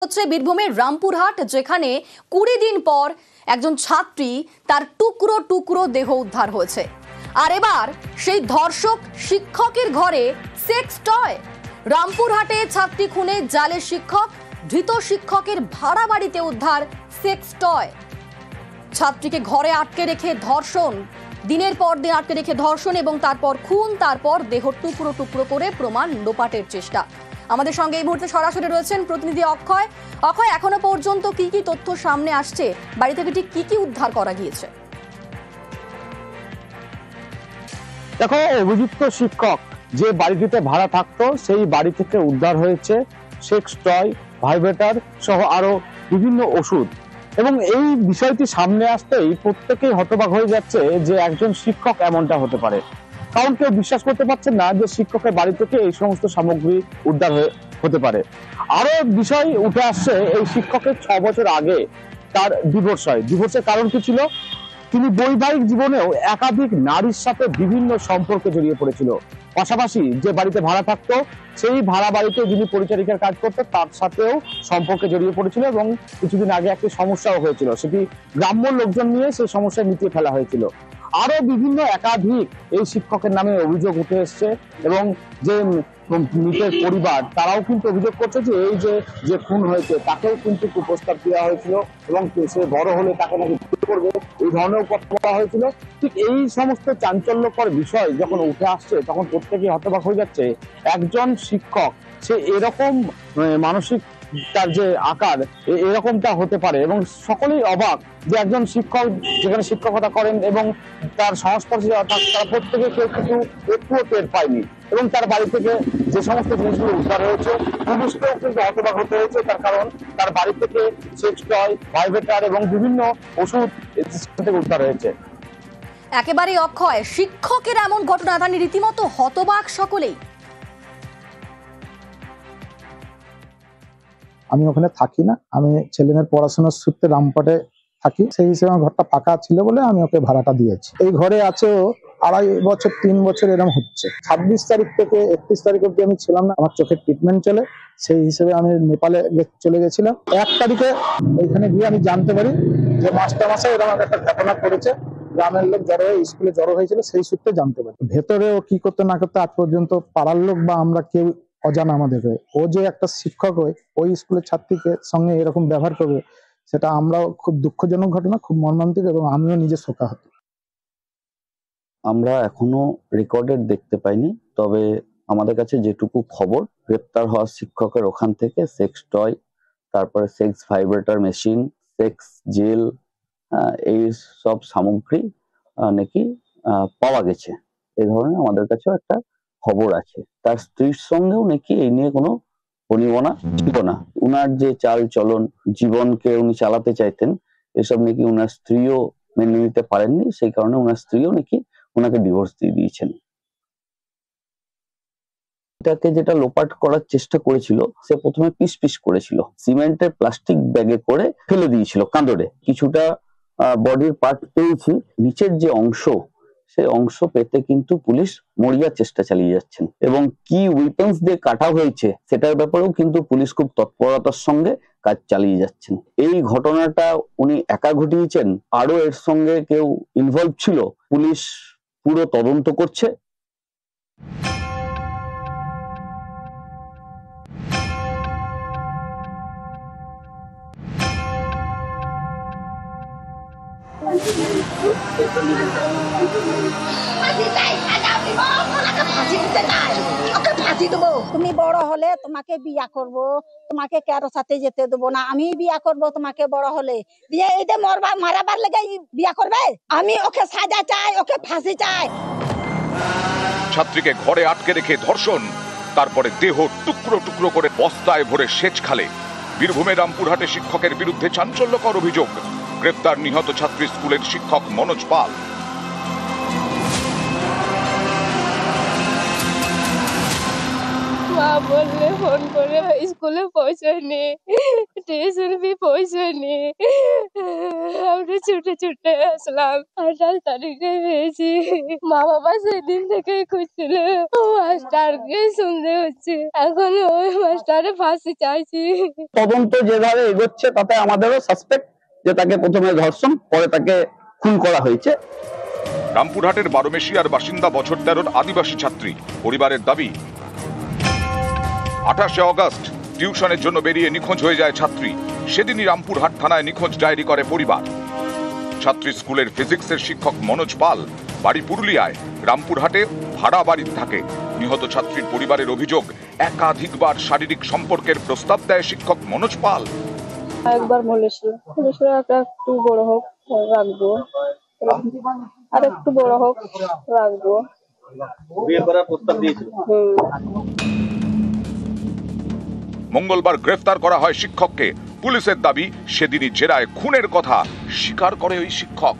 হচ্ছে বীরভূমের রামপুরহাট, যেখানে 20 দিন পর একজন ছাত্রী তার টুকরো টুকরো দেহ উদ্ধার হয়েছে। আর এবার সেই ধর্ষক শিক্ষকের ঘরে সেক্স টয়। রামপুরহাটে ছাত্রী খুনে জালে শিক্ষক, ধৃত শিক্ষকের ভাড়া বাড়িতে উদ্ধার সেক্স টয়। ছাত্রীকে ঘরে আটকে রেখে ধর্ষণ, দিনের পর দিন আটকে রেখে ধর্ষণ এবং তারপর খুন, তারপর দেহ টুকরো টুকরো করে প্রমাণ লোপাটের চেষ্টা। আমাদের সঙ্গে এই মুহূর্তে সরাসরি রয়েছেন প্রতিনিধি অক্ষয়। অক্ষয়, এখনো পর্যন্ত কি কি তথ্য সামনে আসছে? বাড়ি থেকে ঠিক কি কি উদ্ধার করা গিয়েছে? দেখো, অভিযুক্ত শিক্ষক যে বাড়িটিতে ভাড়া থাকতো সেই বাড়ি থেকে উদ্ধার হয়েছে সেক্স টয়, ভাইব্রেটর সহ আরো বিভিন্ন ওষুধ। এবং এই বিষয়টি সামনে আসতেই প্রত্যেকেই হতবাক হয়ে যাচ্ছে যে একজন শিক্ষক এমনটা হতে পারে। কারণ কেউ বিশ্বাস করতে পারছে না যে শিক্ষকের বাড়ি থেকে এই সমস্ত সামগ্রী উদ্ধার হতে পারে। আরো বিষয় উঠে আসছে, এই শিক্ষকের 6 বছর আগে তার ডিভোর্স হয়। ডিভোর্সের কারণ কি ছিল? তিনি বৈবাহিক জীবনেও একাধিক নারীর সাথে বিভিন্ন সম্পর্কে জড়িয়ে পড়েছিল। পাশাপাশি যে বাড়িতে ভাড়া থাকতো সেই ভাড়া বাড়িতে যিনি পরিচারিকার কাজ করতো তার সাথেও সম্পর্কে জড়িয়ে পড়েছিল এবং কিছুদিন আগে একটি সমস্যাও হয়েছিল, সেটি গ্রাম্য লোকজন নিয়ে সেই সমস্যা মিটিয়ে ফেলা হয়েছিল। আরো বিভিন্ন একাধিক এই শিক্ষকের নামে অভিযোগ উঠে এসছে এবং যে মৃতের পরিবার তারাও কিন্তু অভিযোগ করছে যে এই যে খুন হয়েছে তাকেও কিন্তু কুপ্রস্তাব দেওয়া হয়েছিল এবং সে বড় হলে তাকে নাকি করবে, এই ধরনের কথা বলা হয়েছিল। ঠিক এই সমস্ত চাঞ্চল্যকর বিষয় যখন উঠে আসছে তখন প্রত্যেকেই হতবাক হয়ে যাচ্ছে। একজন শিক্ষক সে এরকম মানসিক তার যে আকার এরকমটা হতে পারে এবং সকলেই অবাক যে একজন শিক্ষক যেখানে শিক্ষকতা করেন এবং তার সংস্পর্শে তারা প্রত্যেকে কেউ কিন্তু একটুও টের পায়নি এবং তার বাড়ি থেকে যে সমস্ত জিনিসগুলো উদ্ধার হয়েছে পুলিশকেও কিন্তু হতবাক হতে হয়েছে। তার কারণ তার বাড়ি থেকে সেক্স টয়, ভাইব্রেটর এবং বিভিন্ন ওষুধ থেকে উদ্ধার হয়েছে। একেবারে অক্ষয়, শিক্ষকের এমন ঘটনা তা নিয়ে রীতিমতো হতবাক সকলেই। আমি ওখানে থাকি না, আমি ছেলেমেয়ের পড়াশোনার সূত্রে রামপুরহাটে থাকি, সেই হিসেবে আমার ঘরটা ফাঁকা ছিল বলে আমি ওকে ভাড়াটা দিয়েছি। এই ঘরে আছে 2.5 বছর 3 বছর এরকম হচ্ছে। 26 তারিখ থেকে 31 তারিখ অব্দি আমি ছিলাম না, আমার চোখের ট্রিটমেন্ট চলে, সেই হিসেবে আমি নেপালে চলে গেছিলাম। 1 তারিখে ওইখানে গিয়ে আমি জানতে পারি যে মাস্টারমশাই এরকম একটা ঘটনা করেছে, গ্রামের লোক জড়ো হয়ে স্কুলে জড়ো হয়েছিল, সেই সূত্রে জানতে পারি। ভেতরে ও কি করতে না করতে আজ পর্যন্ত পাড়ার লোক বা আমরা কেউ অজানা আমাদের। ও যে একটা শিক্ষক হয়ে ওই স্কুলের ছাত্রীকে সঙ্গে এরকম ব্যবহার করবে, সেটা আমরাও খুব দুঃখজনক ঘটনা, খুব মর্মান্তিক এবং আমিও নিজে শোকাহত। আমরা এখনো রেকর্ডেড দেখতে পাইনি, তবে আমাদের কাছে যেটুকু খবর, গ্রেপ্তার হওয়া শিক্ষকের ওখান থেকে সেক্স টয়, তারপরে sex vibrator machine, sex gel, এই সব সামগ্রী নাকি পাওয়া গেছে। এই ধরনের আমাদের কাছেও একটা খবর আছে। তার স্ত্রীর সঙ্গেও নাকি এই নিয়ে কোনো বনিবনা ছিল না। উনার যে চাল চলন, জীবনকে উনি চালাতে চাইতেন, এসব নাকি উনার স্ত্রীও মেনে নিতে পারেননি, সেই কারণে উনার স্ত্রীও নাকি ওনাকে ডিভোর্স দিয়ে দিয়েছেন। এটাকে যেটা লোপাট করার চেষ্টা করেছিল, সে প্রথমে পিস পিস করেছিল, সিমেন্টের প্লাস্টিক ব্যাগে করে ফেলে দিয়েছিল কাঁদরে। কিছুটা বডির পার্ট পেয়েছি, নিচের যে অংশ সেই অংশ পেতে কিন্তু পুলিশ মরিয়ার চেষ্টা চালিয়ে যাচ্ছেন এবং কি উইপেন্স দিয়ে কাটা হয়েছে সেটার ব্যাপারেও কিন্তু পুলিশ খুব তৎপরতার সঙ্গে কাজ চালিয়ে যাচ্ছেন। এই ঘটনাটা উনি একা ঘটিয়েছেন, আরো এর সঙ্গে কেউ ইনভলভ ছিল, পুলিশ পুরো তদন্ত করছে। তুমি বড় হলে তোমাকে বিয়া করব, তোমাকে কারো সাথে যেতে দেবো না, আমি বিয়া করব তোমাকে বড় হলে। দিয়ে এই যে মারাবার লেগে বিয়া করবে? আমি ওকে সাজা চাই, ওকে ফাঁসি চাই। ছাত্রীকে ঘরে আটকে রেখে ধর্ষণ, তারপরে দেহ টুকরো টুকরো করে বস্তায় ভরে সেচ খালে। বীরভূমের রামপুরহাটে শিক্ষকের বিরুদ্ধে চাঞ্চল্যকর অভিযোগ। গ্রেপ্তার নিহত ছাত্রী স্কুলের শিক্ষক মনোজ পাল। মা বললে ফোন করে স্কুলে পৌঁছায়নি, টিউশন भी পৌঁছায়নি। আমরা ছুটে ছুটে আসলাম, 28 তারিখে পেয়েছি। মা বাবা সেদিন থেকে খুঁজছিল, মাস্টারকে শুনতে হচ্ছে, এখন ওই মাস্টারের ফাঁসি চাইছি। তদন্ত যেভাবে এগোচ্ছে তাতে আমাদেরও সাসপেক্ট যে তাকে প্রথমে ধর্ষণ, পরে তাকে খুন করা হয়েছে। রামপুরহাটের বারোমেশিয়ার বাসিন্দা বছর 13-র আদিবাসী ছাত্রী। পরিবারের দাবি, 28শে অগস্ট টিউশনের জন্য বেরিয়ে নিখোঁজ হয়ে যায় ছাত্রী। সেদিনই রামপুরহাট থানায় নিখোঁজ ডায়েরি করে পরিবার। ছাত্রী স্কুলের ফিজিক্সের শিক্ষক মনোজ পাল, বাড়ি পুরুলিয়ায়, রামপুরহাটে ভাড়া বাড়িতে থাকে। নিহত ছাত্রীর পরিবারের অভিযোগ, একাধিকবার শারীরিক সম্পর্কের প্রস্তাব দেয় শিক্ষক মনোজ পাল। একবার বলেছিল একটু বড় হোক রাখবো, আর একটু বড় হোক রাখবো, বিয়ে করার প্রস্তাব দিয়েছিল। মঙ্গলবার গ্রেফতার করা হয় শিক্ষককে। পুলিশের দাবি, সেদিনই জেরায় খুনের কথা স্বীকার করে ওই শিক্ষক।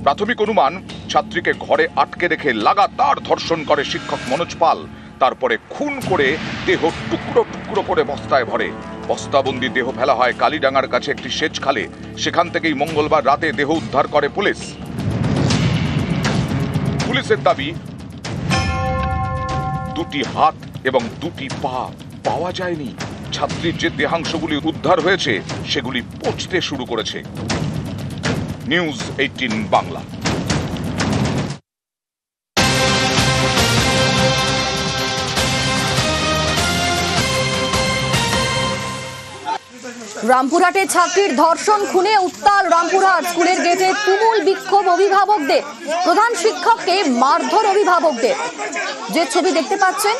প্রাথমিক অনুমান, ছাত্রীকে ঘরে আটকে রেখে লাগাতার ধর্ষণ করে শিক্ষক মনোজ পাল। তারপরে খুন করে দেহ টুকরো টুকরো করে বস্তায় ভরে। বস্তাবন্দি দেহ ফেলা হয় কালীডাঙ্গার কাছে একটি সেচ খালে। সেখান থেকেই মঙ্গলবার রাতে দেহ উদ্ধার করে পুলিশ। পুলিশের দাবি, দুটি হাত এবং দুটি পা পাওয়া যায়নি। ছাত্রীর যে দেহাংশগুলি উদ্ধার হয়েছে সেগুলি পচতে শুরু করেছে। নিউজ 18 বাংলা। রামপুরহাটে ছাত্রীর ধর্ষণ খুনে উত্তাল রামপুরহাট। স্কুলের গেটে তুমুল বিক্ষোভ অভিভাবকদের, প্রধান শিক্ষককে মারধর অভিভাবকদের। যে ছবি দেখতে পাচ্ছেন,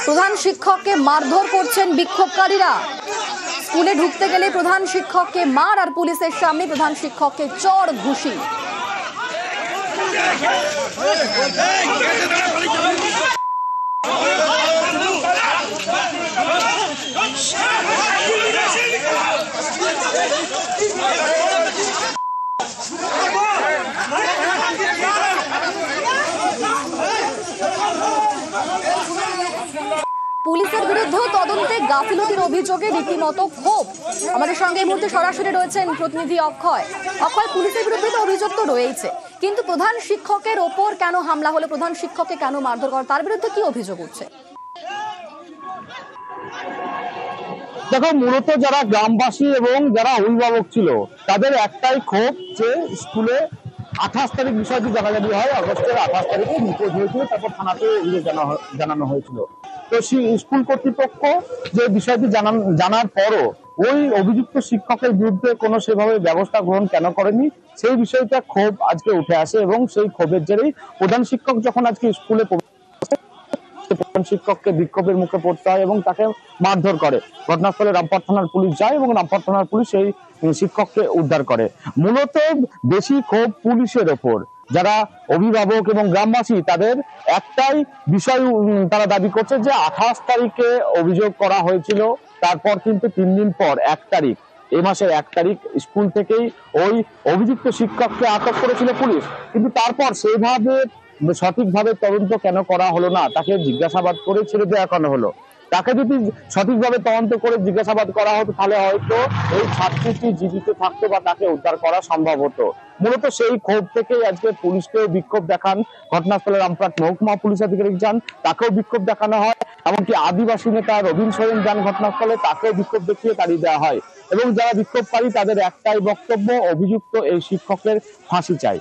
প্রধান শিক্ষককে মারধর করছেন বিক্ষোভকারীরা। স্কুলে ঢুকতে গেলে প্রধান শিক্ষককে মার, আর পুলিশের সামনে প্রধান শিক্ষককে চড় ঘুষি। পুলিশের বিরুদ্ধেও তদন্তে গাফিলতির অভিযোগে রীতিমতো ক্ষোভ। আমাদের সঙ্গে এই মুহূর্তে সরাসরি রয়েছেন প্রতিনিধি অক্ষয়। অক্ষয়, পুলিশের বিরুদ্ধে তো অভিযোগ তো রয়েছে, কিন্তু প্রধান শিক্ষকের ওপর কেন হামলা হলো, প্রধান শিক্ষককে কেন মারধর করা, তার বিরুদ্ধে কি অভিযোগ উঠছে? দেখো, মূলত যারা গ্রামবাসী এবং যারা অভিভাবক ছিল তাদের একটাই ক্ষোভ যে স্কুলে 28 তারিখ বিষয়টি জানাজানি হয়। আগস্টের 28 তারিখে নিখোঁজ হয়েছিল, তারপর থানাতে অভিযোগ জানানো হয়েছিল। তো স্কুল কর্তৃপক্ষ যে বিষয়টি জানার পরও ওই অভিযুক্ত শিক্ষকের বিরুদ্ধে কোনো সেভাবে ব্যবস্থা গ্রহণ কেন করেনি, সেই বিষয়টা ক্ষোভ আজকে উঠে আসে। এবং সেই ক্ষোভের জেরেই প্রধান শিক্ষক যখন আজকে স্কুলে প্রধান শিক্ষককে বিক্ষোভের মুখে পড়তে হয় এবং তাকে মারধর করে। ঘটনাস্থলে রামপুরহাট থানার পুলিশ যায় এবং রামপুরহাট থানার পুলিশ সেই শিক্ষককে উদ্ধার করে। মূলত বেশি ক্ষোভ পুলিশের ওপর। যারা অভিভাবক এবং গ্রামবাসী তাদের একটাই বিষয় তারা দাবি করছে যে 28 তারিখে অভিযোগ করা হয়েছিল, তারপর কিন্তু 3 দিন পর 1 তারিখ, এই মাসের 1 তারিখ স্কুল থেকেই ওই অভিযুক্ত শিক্ষককে আটক করেছিল পুলিশ। কিন্তু তারপর সেইভাবে সঠিকভাবে তদন্ত কেন করা হলো না, তাকে জিজ্ঞাসাবাদ করে ছেড়ে দেওয়া কেন হলো? তাকে যদি সঠিকভাবে তদন্ত করে জিজ্ঞাসাবাদ করা হতো তাহলে হয়তো এই ছাত্রীটি জীবিত থাকতো বা তাকে উদ্ধার করা সম্ভব হতো। মূলত সেই ক্ষোভ থেকেই আজকে পুলিশকেও বিক্ষোভ দেখান। ঘটনাস্থলে রামপুরহাট মহকুমা পুলিশ আধিকারিক যান, তাকেও বিক্ষোভ দেখানো হয়। এমনকি আদিবাসী নেতা রবীন সোরেন যান ঘটনাস্থলে, তাকেও বিক্ষোভ দেখিয়ে তাড়িয়ে দেওয়া হয়। এবং যারা বিক্ষোভকারী তাদের একটাই বক্তব্য, অভিযুক্ত এই শিক্ষকের ফাঁসি চাই।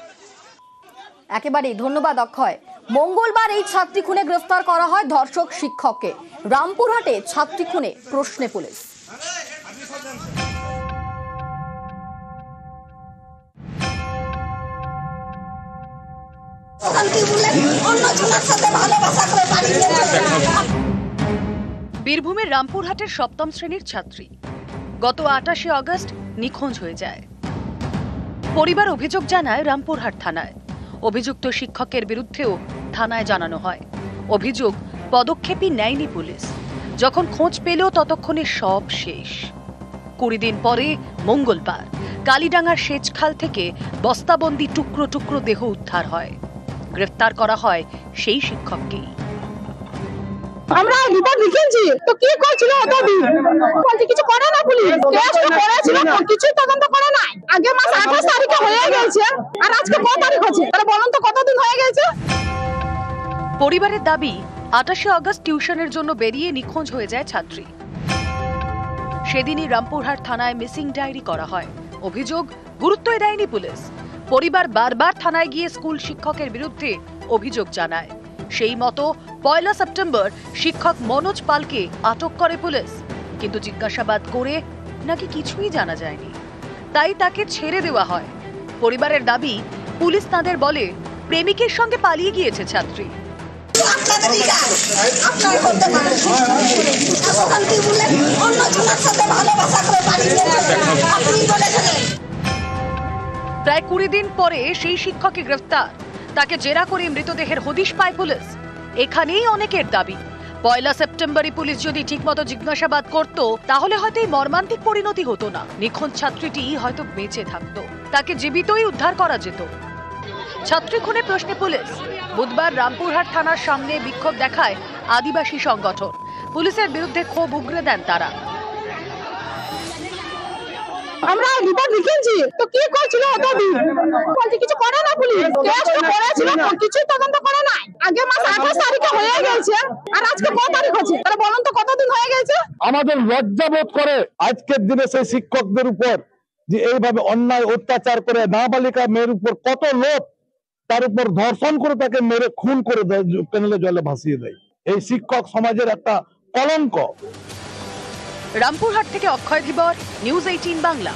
একেবারেই ধন্যবাদ অক্ষয়। মঙ্গলবার এই ছাত্রী খুনে গ্রেফতার করা হয় ধর্ষক শিক্ষককে। রামপুরহাটে ছাত্রী খুনে প্রশ্নে পুলিশ। বীরভূমের রামপুরহাটের 7ম শ্রেণীর ছাত্রী গত 28শে অগস্ট নিখোঁজ হয়ে যায়। পরিবার অভিযোগ জানায় রামপুরহাট থানায়। অভিযুক্ত শিক্ষকের বিরুদ্ধেও থানায় জানানো হয়। অভিযোগ, পদক্ষেপই নেয়নি পুলিশ। যখন খোঁজ পেল ততক্ষণে সব শেষ। 20 দিন পরে মঙ্গলবার কালীডাঙ্গার সেচখাল থেকে বস্তাবন্দি টুকরো টুকরো দেহ উদ্ধার হয়। গ্রেফতার করা হয় সেই শিক্ষককেই। আমরা রিপোর্ট লিখেছি তো কি করছিল এতদিন বলতে কিছু করে না পুলিশ কেস তো করেছিল কিছু তদন্ত করে নাই আগে মাস 28 তারিখে হয়ে গেছে আর আজকে কত তারিখ হচ্ছে তাহলে বলুন তো কতদিন হয়ে গেছে। পরিবারের দাবি 28 আগস্ট টিউশনের জন্য বেরিয়ে নিখোঁজ হয়ে যায় ছাত্রী। সেদিনই রামপুরহাট থানায় মিসিং ডায়েরি করা হয়। অভিযোগ গুরুত্বই দেয়নি পুলিশ। পরিবার বারবার থানায় গিয়ে স্কুল শিক্ষকের বিরুদ্ধে অভিযোগ জানায়। সেই মতো 1 সেপ্টেম্বর শিক্ষক মনোজ পালকে আটক করে পুলিশ, কিন্তু জিজ্ঞাসাবাদ করে নাকি কিছুই জানা যায়নি, তাই তাকে ছেড়ে দেওয়া হয়। পরিবারের দাবি পুলিশ তাদের বলে প্রেমিকের সঙ্গে পালিয়ে গিয়েছে ছাত্রী। প্রায় 20 দিন পরে সেই শিক্ষককে গ্রেফতার। তাকে জেরা করে মৃতদেহের হদিশ পায় পুলিশ। এখানেই অনেকের দাবি 1 সেপ্টেম্বরই পুলিশ যদি ঠিকমতো জিজ্ঞাসাবাদ করত তাহলে হয়তো এই মর্মান্তিক পরিণতি হতো না। নিখোঁজ ছাত্রীটি হয়তো বেঁচে থাকতো, তাকে জীবিতই উদ্ধার করা যেত। ছাত্রী খুনের প্রশ্নে পুলিশ বুধবার রামপুরহাট থানার সামনে বিক্ষোভ দেখায় আদিবাসী সংগঠন। পুলিশের বিরুদ্ধে ক্ষোভ উগরে দেন তারা। আমরা রিপোর্ট লিখেছি তো কি করছিল এতদিন বলতে কিছু করে না পুলিশ কেস তো করেছিল কিছু তদন্ত করে নাই আগে মাস 28 তারিখে হয়ে গেছে আর আজকে কত তারিখ হচ্ছে তাহলে বলুন তো কতদিন হয়ে গেছে। আমাদের লজ্জা বোধ করে আজকের দিনে সেই শিক্ষকদের উপর যে এইভাবে অন্যায় অত্যাচার করে নাবালিকা মেয়ের উপর কত লোক তার উপর ধর্ষণ করে তাকে মেরে খুন করে দেয়, ক্যানেলে জলে ভাসিয়ে দেয়। এই শিক্ষক সমাজের একটা কলঙ্ক। রামপুরহাট থেকে অক্ষয় ধীবর, নিউজ 18 বাংলা।